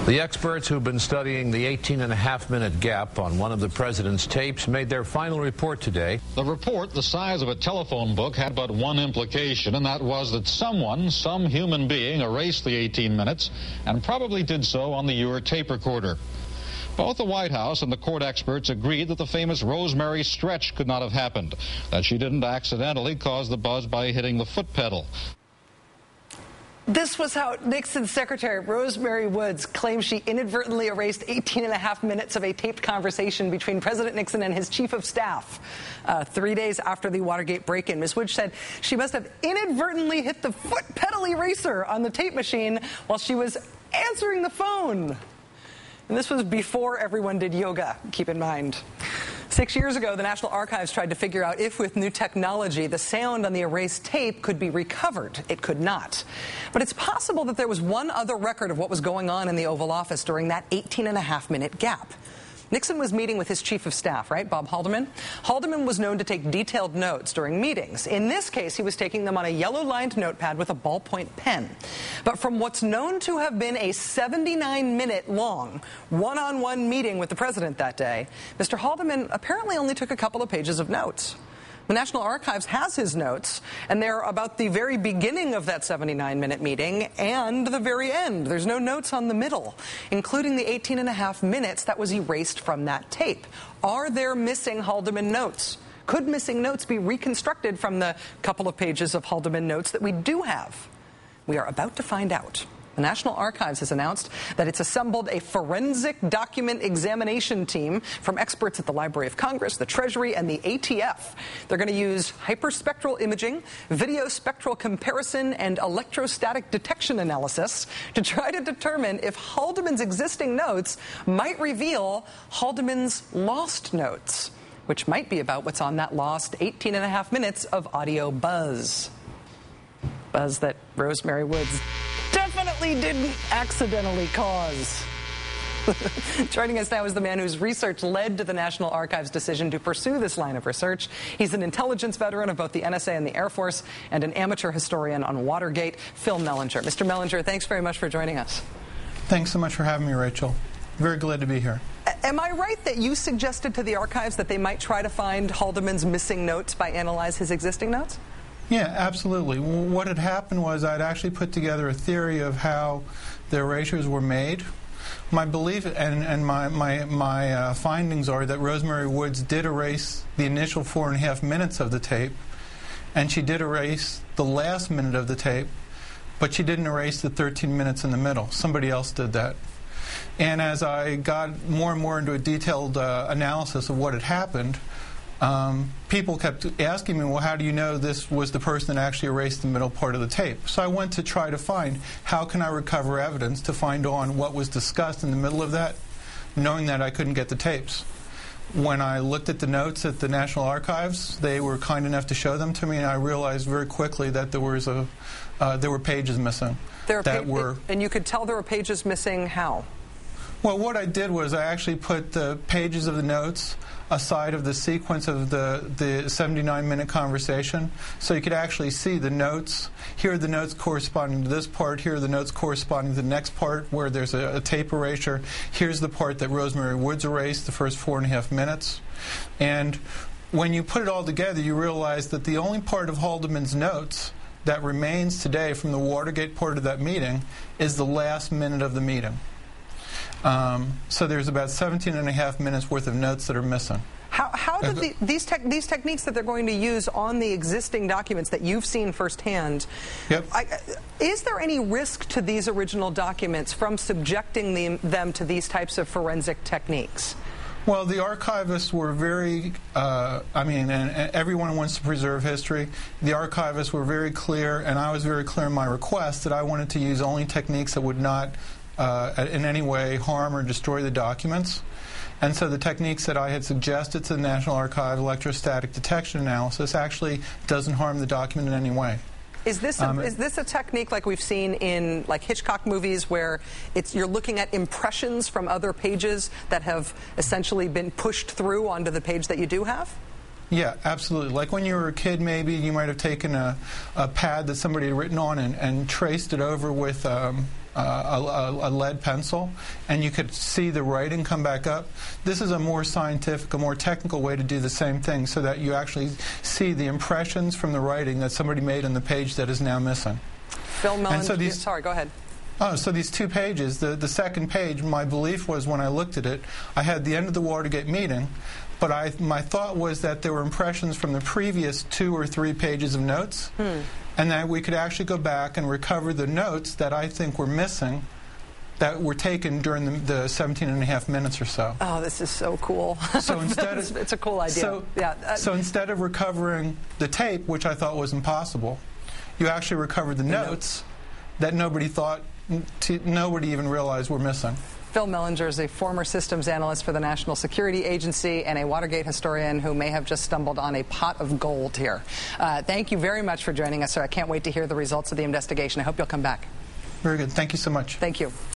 The experts who've been studying the 18-and-a-half-minute gap on one of the president's tapes made their final report today. The report, the size of a telephone book, had but one implication, and that was that someone, some human being, erased the 18 minutes and probably did so on the Ure tape recorder. Both the White House and the court experts agreed that the famous Rosemary stretch could not have happened, that she didn't accidentally cause the buzz by hitting the foot pedal. This was how Nixon's secretary, Rosemary Woods, claimed she inadvertently erased 18-and-a-half minutes of a taped conversation between President Nixon and his chief of staff 3 days after the Watergate break-in. Ms. Woods said she must have inadvertently hit the foot pedal eraser on the tape machine while she was answering the phone. And this was before everyone did yoga, keep in mind. 6 years ago, the National Archives tried to figure out if, with new technology, the sound on the erased tape could be recovered. It could not. But it's possible that there was one other record of what was going on in the Oval Office during that 18-and-a-half-minute gap. Nixon was meeting with his chief of staff, right, Bob Haldeman? Haldeman was known to take detailed notes during meetings. In this case, he was taking them on a yellow-lined notepad with a ballpoint pen. But from what's known to have been a 79-minute-long one-on-one meeting with the president that day, Mr. Haldeman apparently only took a couple of pages of notes. The National Archives has his notes, and they're about the very beginning of that 79-minute meeting and the very end. There's no notes on the middle, including the 18-and-a-half minutes that was erased from that tape. Are there missing Haldeman notes? Could missing notes be reconstructed from the couple of pages of Haldeman notes that we do have? We are about to find out. The National Archives has announced that it's assembled a forensic document examination team from experts at the Library of Congress, the Treasury, and the ATF. They're going to use hyperspectral imaging, video spectral comparison, and electrostatic detection analysis to try to determine if Haldeman's existing notes might reveal Haldeman's lost notes, which might be about what's on that lost 18-and-a-half minutes of audio buzz. Buzz that Rosemary Woods definitely didn't accidentally cause. Joining us now is the man whose research led to the National Archives' decision to pursue this line of research. He's an intelligence veteran of both the NSA and the Air Force and an amateur historian on Watergate, Phil Mellinger. Mr. Mellinger, thanks very much for joining us. Thanks so much for having me, Rachel. Very glad to be here. Am I right that you suggested to the archives that they might try to find Haldeman's missing notes by analyze his existing notes? Yeah, absolutely. What had happened was I'd actually put together a theory of how the erasures were made. My belief and my findings are that Rosemary Woods did erase the initial 4.5 minutes of the tape, and she did erase the last minute of the tape, but she didn't erase the 13 minutes in the middle. Somebody else did that. And as I got more and more into a detailed analysis of what had happened, people kept asking me, well, how do you know this was the person that actually erased the middle part of the tape? So I went to try to find how can I recover evidence to find on what was discussed in the middle of that, knowing that I couldn't get the tapes. When I looked at the notes at the National Archives, they were kind enough to show them to me, and I realized very quickly that there were pages missing. And you could tell there were pages missing how? Well, what I did was I actually put the pages of the notes aside of the sequence of the 79-minute conversation, so you could actually see the notes. Here are the notes corresponding to this part. Here are the notes corresponding to the next part where there's a tape erasure. Here's the part that Rosemary Woods erased, the first 4.5 minutes. And when you put it all together, you realize that the only part of Haldeman's notes that remains today from the Watergate part of that meeting is the last minute of the meeting. So there's about 17.5 minutes worth of notes that are missing. How do these techniques that they're going to use on the existing documents that you've seen firsthand, yep. Is there any risk to these original documents from subjecting them to these types of forensic techniques? Well, the archivists were very, and everyone wants to preserve history. The archivists were very clear, and I was very clear in my request that I wanted to use only techniques that would not in any way harm or destroy the documents. And so the techniques that I had suggested to the National Archives, electrostatic detection analysis, actually doesn't harm the document in any way. Is this a technique like we've seen in like Hitchcock movies where you're looking at impressions from other pages that have essentially been pushed through onto the page that you do have? Yeah, absolutely. Like when you were a kid, maybe you might have taken a pad that somebody had written on and traced it over with a lead pencil, and you could see the writing come back up. This is a more scientific, a more technical way to do the same thing, so that you actually see the impressions from the writing that somebody made on the page that is now missing. Phil Mellon, so sorry, go ahead. Oh, so these two pages, the second page, my belief was when I looked at it, I had the end of the Watergate meeting, but my thought was that there were impressions from the previous 2 or 3 pages of notes, and that we could actually go back and recover the notes that I think were missing, that were taken during the 17 and a half minutes or so. Oh, this is so cool. So instead of, it's a cool idea. So instead of recovering the tape, which I thought was impossible, you actually recovered the notes that nobody even realized were missing. Phil Mellinger is a former systems analyst for the National Security Agency and a Watergate historian who may have just stumbled on a pot of gold here. Thank you very much for joining us, sir. I can't wait to hear the results of the investigation. I hope you'll come back. Very good. Thank you so much. Thank you.